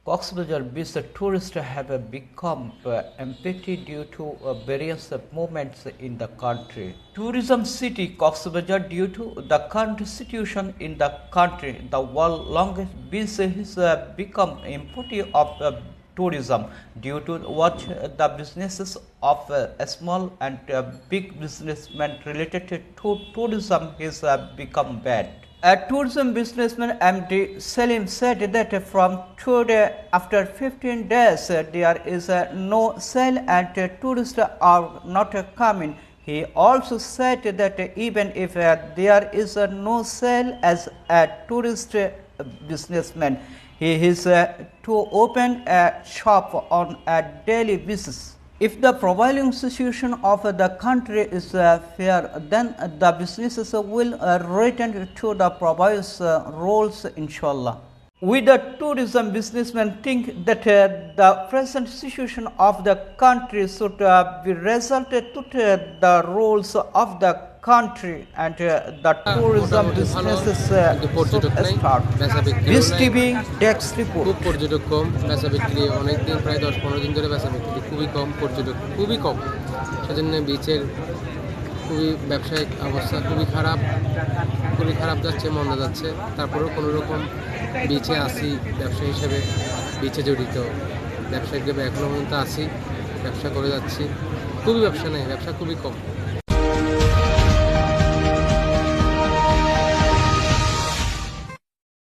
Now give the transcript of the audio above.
Cox's Beach tourists have become empty due to various movements in the country. Tourism city Cox's Bazar due to the current situation in the country. The world's longest beach has become empty of tourism due to what the businesses of small and big businessmen related to tourism has become bad. A tourism businessman MD Salim said that from today, after 15 days, there is no sale and tourists are not coming. He also said that even if there is no sale as a tourist businessman, he is to open a shop on a daily basis. If the prevailing situation of the country is fair, then the businesses will return to the previous roles, inshallah. We, the tourism businessmen, think that the present situation of the country should be resulted to the roles of the country and the tourism businesses should start. This TV Dex report. খুব পর্যটক কম, বেচা বিক্রি অনেক দিন প্রায় 10-15 দিন ধরে বেচা বিক্রি খুবই কম, পর্যটক খুবই কম। সেজন্য বিচের খুবই ব্যবসায়িক অবস্থা খুবই খারাপ যাচ্ছে, মন্দা যাচ্ছে। তারপরেও কোনো রকম বিচে আসি ব্যবসা হিসেবে, বিচে জড়িত ব্যবসায়িক এখনো পর্যন্ত আসি, ব্যবসা করে যাচ্ছি। খুবই ব্যবসা নেই, ব্যবসা খুবই কম।